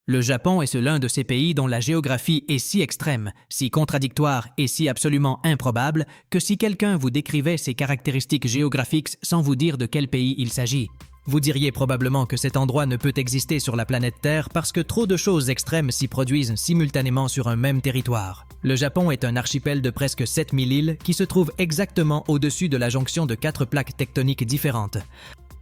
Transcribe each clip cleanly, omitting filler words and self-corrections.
Le Japon est l'un de ces pays dont la géographie est si extrême, si contradictoire et si absolument improbable que si quelqu'un vous décrivait ses caractéristiques géographiques sans vous dire de quel pays il s'agit, vous diriez probablement que cet endroit ne peut exister sur la planète Terre parce que trop de choses extrêmes s'y produisent simultanément sur un même territoire. Le Japon est un archipel de presque 7000 îles qui se trouve exactement au-dessus de la jonction de 4 plaques tectoniques différentes,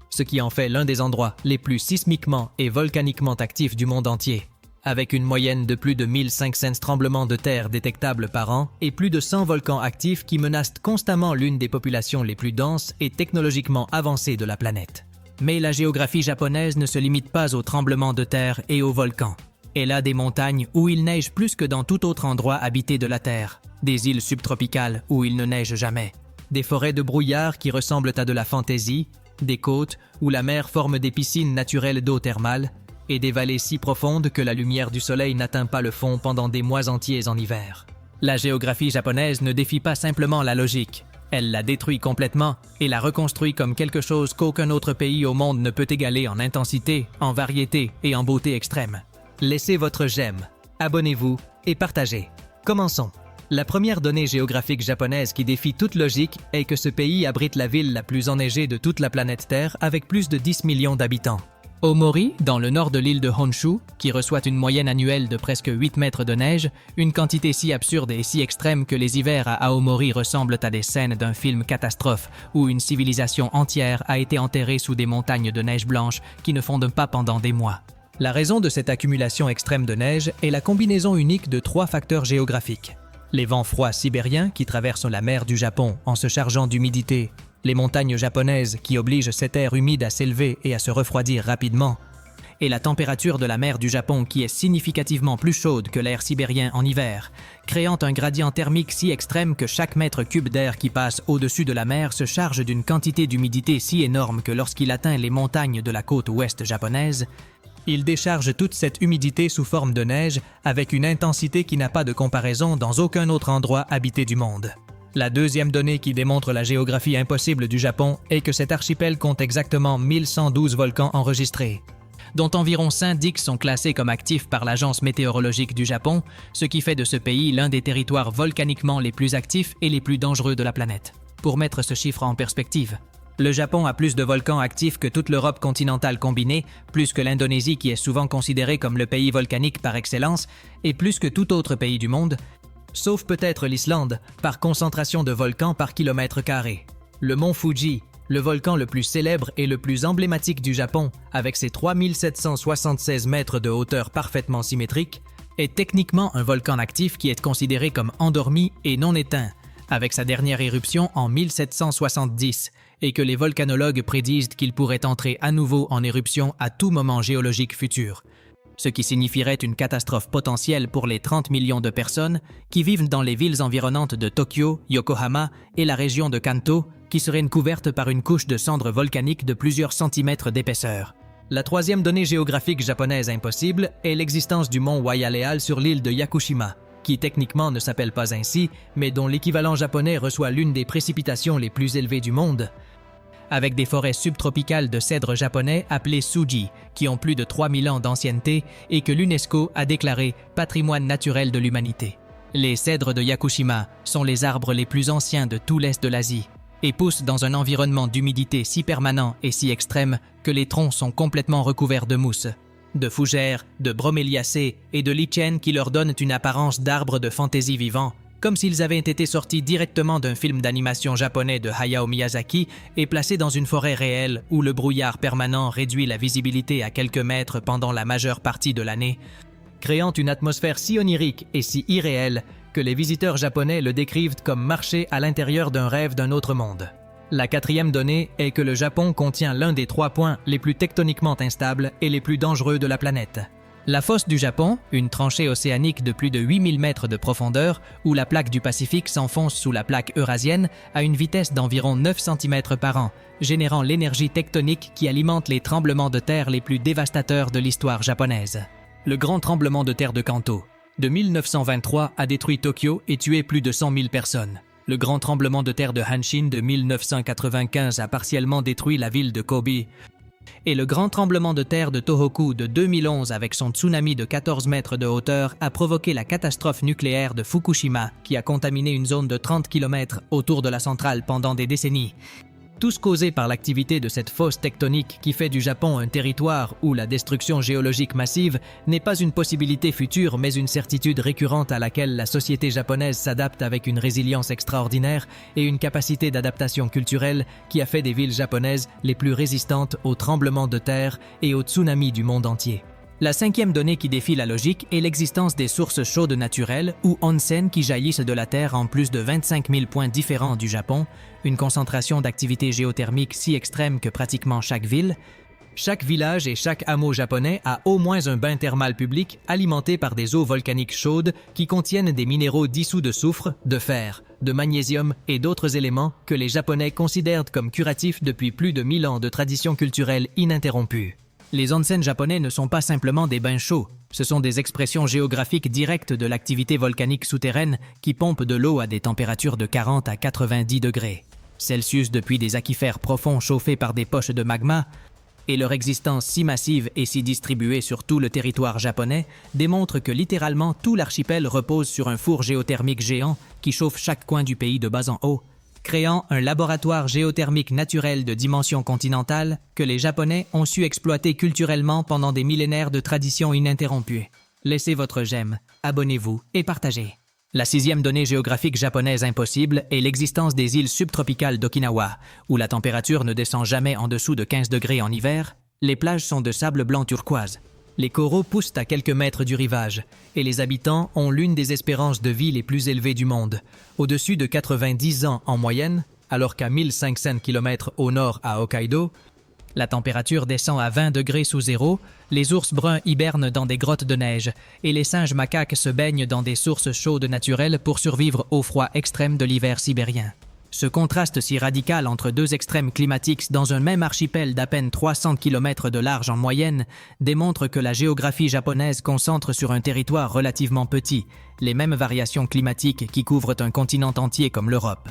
ce qui en fait l'un des endroits les plus sismiquement et volcaniquement actifs du monde entier. Avec une moyenne de plus de 1500 tremblements de terre détectables par an et plus de 100 volcans actifs qui menacent constamment l'une des populations les plus denses et technologiquement avancées de la planète. Mais la géographie japonaise ne se limite pas aux tremblements de terre et aux volcans. Elle a des montagnes où il neige plus que dans tout autre endroit habité de la Terre, des îles subtropicales où il ne neige jamais, des forêts de brouillard qui ressemblent à de la fantaisie, des côtes où la mer forme des piscines naturelles d'eau thermale, et des vallées si profondes que la lumière du soleil n'atteint pas le fond pendant des mois entiers en hiver. La géographie japonaise ne défie pas simplement la logique. Elle la détruit complètement et la reconstruit comme quelque chose qu'aucun autre pays au monde ne peut égaler en intensité, en variété et en beauté extrême. Laissez votre j'aime, abonnez-vous et partagez. Commençons. La première donnée géographique japonaise qui défie toute logique est que ce pays abrite la ville la plus enneigée de toute la planète Terre avec plus de 10 millions d'habitants. Aomori, dans le nord de l'île de Honshu, qui reçoit une moyenne annuelle de presque 8 mètres de neige, une quantité si absurde et si extrême que les hivers à Aomori ressemblent à des scènes d'un film catastrophe où une civilisation entière a été enterrée sous des montagnes de neige blanche qui ne fondent pas pendant des mois. La raison de cette accumulation extrême de neige est la combinaison unique de 3 facteurs géographiques. Les vents froids sibériens qui traversent la mer du Japon en se chargeant d'humidité, les montagnes japonaises qui obligent cet air humide à s'élever et à se refroidir rapidement, et la température de la mer du Japon qui est significativement plus chaude que l'air sibérien en hiver, créant un gradient thermique si extrême que chaque mètre cube d'air qui passe au-dessus de la mer se charge d'une quantité d'humidité si énorme que lorsqu'il atteint les montagnes de la côte ouest japonaise, il décharge toute cette humidité sous forme de neige avec une intensité qui n'a pas de comparaison dans aucun autre endroit habité du monde. La deuxième donnée qui démontre la géographie impossible du Japon est que cet archipel compte exactement 1112 volcans enregistrés, dont environ 5 sont classés comme actifs par l'Agence météorologique du Japon, ce qui fait de ce pays l'un des territoires volcaniquement les plus actifs et les plus dangereux de la planète. Pour mettre ce chiffre en perspective, le Japon a plus de volcans actifs que toute l'Europe continentale combinée, plus que l'Indonésie qui est souvent considérée comme le pays volcanique par excellence, et plus que tout autre pays du monde, sauf peut-être l'Islande, par concentration de volcans par kilomètre carré. Le mont Fuji, le volcan le plus célèbre et le plus emblématique du Japon, avec ses 3776 mètres de hauteur parfaitement symétrique, est techniquement un volcan actif qui est considéré comme endormi et non éteint, avec sa dernière éruption en 1770, et que les volcanologues prédisent qu'il pourrait entrer à nouveau en éruption à tout moment géologique futur, ce qui signifierait une catastrophe potentielle pour les 30 millions de personnes qui vivent dans les villes environnantes de Tokyo, Yokohama et la région de Kanto, qui seraient couvertes par une couche de cendres volcaniques de plusieurs centimètres d'épaisseur. La troisième donnée géographique japonaise impossible est l'existence du mont Waialeal sur l'île de Yakushima, qui techniquement ne s'appelle pas ainsi, mais dont l'équivalent japonais reçoit l'une des précipitations les plus élevées du monde, avec des forêts subtropicales de cèdres japonais appelés Suji, qui ont plus de 3000 ans d'ancienneté et que l'UNESCO a déclaré patrimoine naturel de l'humanité. Les cèdres de Yakushima sont les arbres les plus anciens de tout l'est de l'Asie et poussent dans un environnement d'humidité si permanent et si extrême que les troncs sont complètement recouverts de mousse, de fougères, de broméliacées et de lichen qui leur donnent une apparence d'arbres de fantaisie vivants, comme s'ils avaient été sortis directement d'un film d'animation japonais de Hayao Miyazaki et placés dans une forêt réelle où le brouillard permanent réduit la visibilité à quelques mètres pendant la majeure partie de l'année, créant une atmosphère si onirique et si irréelle que les visiteurs japonais le décrivent comme marcher à l'intérieur d'un rêve d'un autre monde. La quatrième donnée est que le Japon contient l'un des 3 points les plus tectoniquement instables et les plus dangereux de la planète. La fosse du Japon, une tranchée océanique de plus de 8000 mètres de profondeur, où la plaque du Pacifique s'enfonce sous la plaque eurasienne à une vitesse d'environ 9 cm par an, générant l'énergie tectonique qui alimente les tremblements de terre les plus dévastateurs de l'histoire japonaise. Le grand tremblement de terre de Kanto, de 1923, a détruit Tokyo et tué plus de 100 000 personnes. Le grand tremblement de terre de Hanshin de 1995 a partiellement détruit la ville de Kobe, Et le grand tremblement de terre de Tohoku de 2011 avec son tsunami de 14 mètres de hauteur a provoqué la catastrophe nucléaire de Fukushima qui a contaminé une zone de 30 km autour de la centrale pendant des décennies. Tous causés par l'activité de cette fosse tectonique qui fait du Japon un territoire où la destruction géologique massive n'est pas une possibilité future mais une certitude récurrente à laquelle la société japonaise s'adapte avec une résilience extraordinaire et une capacité d'adaptation culturelle qui a fait des villes japonaises les plus résistantes aux tremblements de terre et aux tsunamis du monde entier. La cinquième donnée qui défie la logique est l'existence des sources chaudes naturelles ou onsen qui jaillissent de la Terre en plus de 25 000 points différents du Japon, une concentration d'activité géothermique si extrême que pratiquement chaque ville, chaque village et chaque hameau japonais a au moins un bain thermal public alimenté par des eaux volcaniques chaudes qui contiennent des minéraux dissous de soufre, de fer, de magnésium et d'autres éléments que les Japonais considèrent comme curatifs depuis plus de 1000 ans de tradition culturelle ininterrompue. Les onsen japonais ne sont pas simplement des bains chauds, ce sont des expressions géographiques directes de l'activité volcanique souterraine qui pompe de l'eau à des températures de 40 à 90 degrés Celsius depuis des aquifères profonds chauffés par des poches de magma, et leur existence si massive et si distribuée sur tout le territoire japonais démontre que littéralement tout l'archipel repose sur un four géothermique géant qui chauffe chaque coin du pays de bas en haut, créant un laboratoire géothermique naturel de dimension continentale que les Japonais ont su exploiter culturellement pendant des millénaires de tradition ininterrompue. Laissez votre j'aime, abonnez-vous et partagez. La sixième donnée géographique japonaise impossible est l'existence des îles subtropicales d'Okinawa, où la température ne descend jamais en dessous de 15 degrés en hiver, les plages sont de sable blanc turquoise. Les coraux poussent à quelques mètres du rivage et les habitants ont l'une des espérances de vie les plus élevées du monde, au-dessus de 90 ans en moyenne, alors qu'à 1500 km au nord à Hokkaido, la température descend à 20 degrés sous zéro, les ours bruns hibernent dans des grottes de neige et les singes macaques se baignent dans des sources chaudes naturelles pour survivre au froid extrême de l'hiver sibérien. Ce contraste si radical entre deux extrêmes climatiques dans un même archipel d'à peine 300 km de large en moyenne démontre que la géographie japonaise concentre sur un territoire relativement petit les mêmes variations climatiques qui couvrent un continent entier comme l'Europe.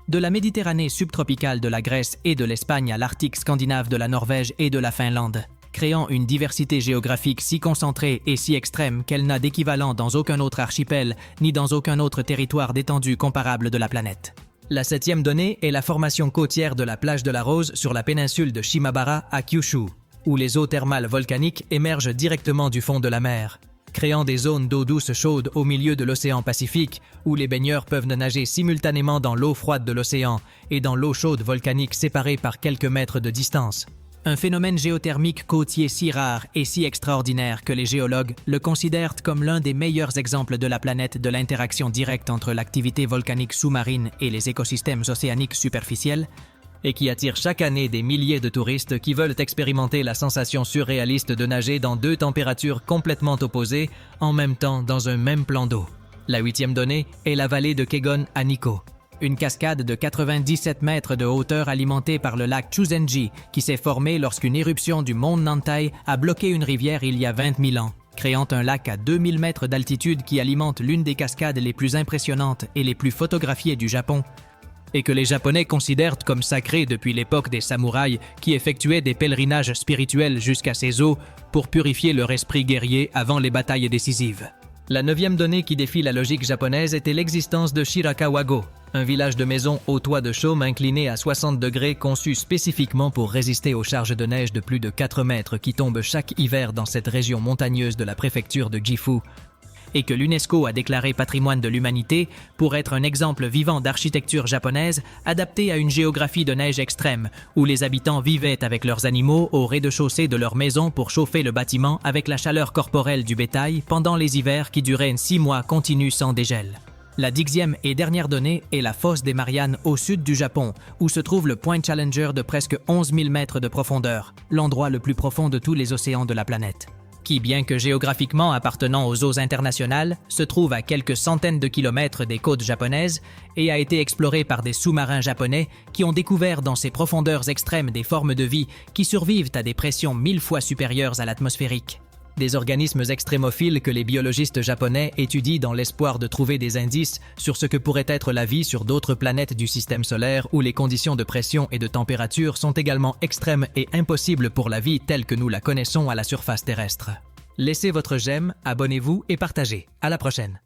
De la Méditerranée subtropicale de la Grèce et de l'Espagne à l'Arctique scandinave de la Norvège et de la Finlande, créant une diversité géographique si concentrée et si extrême qu'elle n'a d'équivalent dans aucun autre archipel ni dans aucun autre territoire d'étendue comparable de la planète. La septième donnée est la formation côtière de la plage de la Rose sur la péninsule de Shimabara à Kyushu, où les eaux thermales volcaniques émergent directement du fond de la mer, créant des zones d'eau douce chaude au milieu de l'océan Pacifique, où les baigneurs peuvent nager simultanément dans l'eau froide de l'océan et dans l'eau chaude volcanique séparée par quelques mètres de distance. Un phénomène géothermique côtier si rare et si extraordinaire que les géologues le considèrent comme l'un des meilleurs exemples de la planète de l'interaction directe entre l'activité volcanique sous-marine et les écosystèmes océaniques superficiels, et qui attire chaque année des milliers de touristes qui veulent expérimenter la sensation surréaliste de nager dans deux températures complètement opposées en même temps dans un même plan d'eau. La huitième donnée est la vallée de Kegon à Nikko. Une cascade de 97 mètres de hauteur alimentée par le lac Chuzenji qui s'est formée lorsqu'une éruption du mont Nantai a bloqué une rivière il y a 20 000 ans, créant un lac à 2000 mètres d'altitude qui alimente l'une des cascades les plus impressionnantes et les plus photographiées du Japon, et que les Japonais considèrent comme sacrée depuis l'époque des samouraïs qui effectuaient des pèlerinages spirituels jusqu'à ces eaux pour purifier leur esprit guerrier avant les batailles décisives. La neuvième donnée qui défie la logique japonaise était l'existence de Shirakawa-go, un village de maisons au toit de chaume incliné à 60 degrés conçu spécifiquement pour résister aux charges de neige de plus de 4 mètres qui tombent chaque hiver dans cette région montagneuse de la préfecture de Gifu, et que l'UNESCO a déclaré patrimoine de l'humanité pour être un exemple vivant d'architecture japonaise adaptée à une géographie de neige extrême, où les habitants vivaient avec leurs animaux au rez-de-chaussée de leur maison pour chauffer le bâtiment avec la chaleur corporelle du bétail pendant les hivers qui duraient 6 mois continus sans dégel. La 10e et dernière donnée est la fosse des Mariannes au sud du Japon, où se trouve le Point Challenger de presque 11 000 mètres de profondeur, l'endroit le plus profond de tous les océans de la planète, qui, bien que géographiquement appartenant aux eaux internationales, se trouve à quelques centaines de kilomètres des côtes japonaises et a été exploré par des sous-marins japonais qui ont découvert dans ces profondeurs extrêmes des formes de vie qui survivent à des pressions 1000 fois supérieures à l'atmosphérique. Des organismes extrémophiles que les biologistes japonais étudient dans l'espoir de trouver des indices sur ce que pourrait être la vie sur d'autres planètes du système solaire où les conditions de pression et de température sont également extrêmes et impossibles pour la vie telle que nous la connaissons à la surface terrestre. Laissez votre j'aime, abonnez-vous et partagez. À la prochaine.